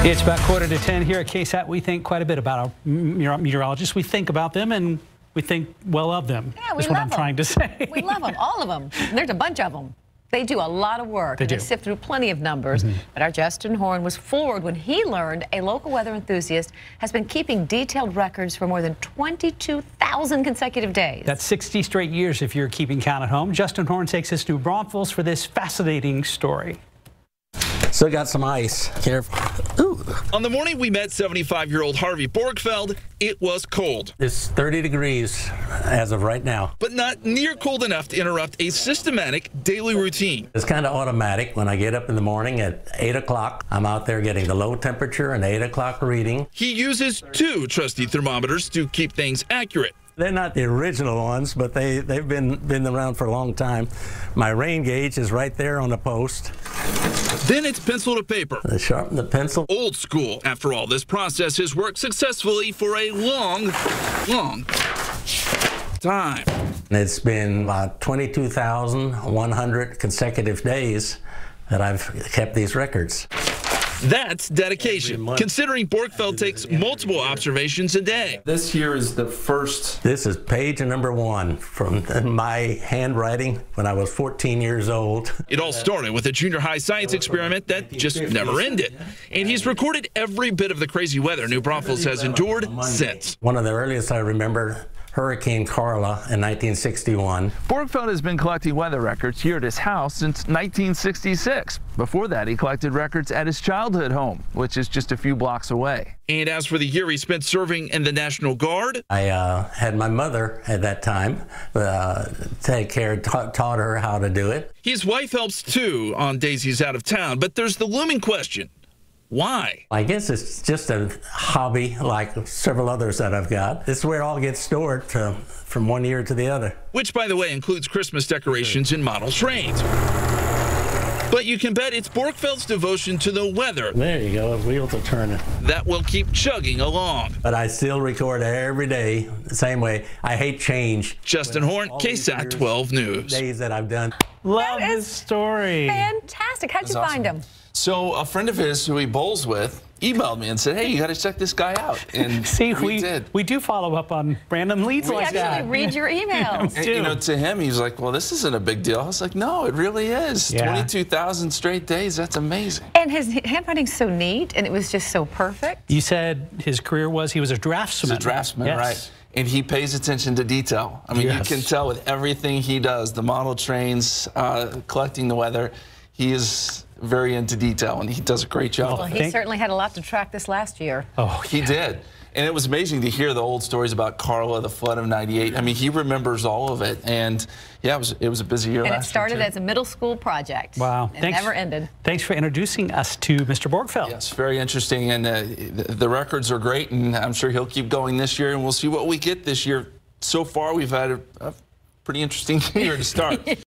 It's about 9:45 here at KSAT. We think quite a bit about our meteorologists. We think about them and we think well of them. Yeah, we That's love what I'm them. trying to say. We love them, all of them. There's a bunch of them. They do a lot of work. They sift through plenty of numbers. But our Justin Horn was floored when he learned a local weather enthusiast has been keeping detailed records for more than 22,000 consecutive days. That's 60 straight years if you're keeping count at home. Justin Horn takes us to Braunfels for this fascinating story. Still got some ice. Careful. Ooh. On the morning we met 75-year-old Harvey Borgfeld, it was cold. It's 30 degrees as of right now. But not near cold enough to interrupt a systematic daily routine. It's kind of automatic. When I get up in the morning at 8 o'clock, I'm out there getting the low temperature and 8 o'clock reading. He uses two trusty thermometers to keep things accurate. They're not the original ones, but they've been around for a long time. My rain gauge is right there on the post. Then it's pencil to paper. I sharpen the pencil. Old school. After all, this process has worked successfully for a long time. It's been about 22,100 consecutive days that I've kept these records. That's dedication, considering Borgfeld takes multiple observations a day. This here is the first. This is page number 1 from my handwriting when I was 14 years old. It all started with a junior high science experiment that just never ended. And he's recorded every bit of the crazy weather New Braunfels has endured since. One of the earliest I remember, Hurricane Carla in 1961. Borgfeld has been collecting weather records here at his house since 1966. Before that, he collected records at his childhood home, which is just a few blocks away. And as for the year he spent serving in the National Guard, I had my mother at that time take care, taught her how to do it. his wife helps too on days he's out of town. But there's the looming question. Why? I guess it's just a hobby like several others that I've got. This is where it all gets stored from one year to the other. Which, by the way, includes Christmas decorations and model trains. But you can bet it's Borgfeld's devotion to the weather. There you go, the wheels are turning. That will keep chugging along. But I still record every day the same way. I hate change. Justin Horn, KSAT 12 News. Days that I've done. Love That this is story. Fantastic. How'd you find him? So a friend of his who he bowls with emailed me and said, hey, you got to check this guy out. And See, we did. we do follow up on random leads We like actually that. read your emails. And, you know, to him, he was like, well, this isn't a big deal. I was like, no, it really is. Yeah. 22,000 straight days. That's amazing. And his handwriting's so neat, and it was just so perfect. You said his career was he was a draftsman. He's a draftsman, Yes. right? And he pays attention to detail. I mean, Yes. you can tell with everything he does, the model trains, collecting the weather, he is very into detail, and he does a great job. Well, he certainly had a lot to track this last year. Oh, He did. And it was amazing to hear the old stories about Carla, the flood of '98. I mean, he remembers all of it. And, yeah, it was a busy year last year. And it started as a middle school project. wow. It never ended. Thanks for introducing us to Mr. Borgfeld. Yes, very interesting. And the records are great, and I'm sure he'll keep going this year, and we'll see what we get this year. So far, we've had a pretty interesting year to start.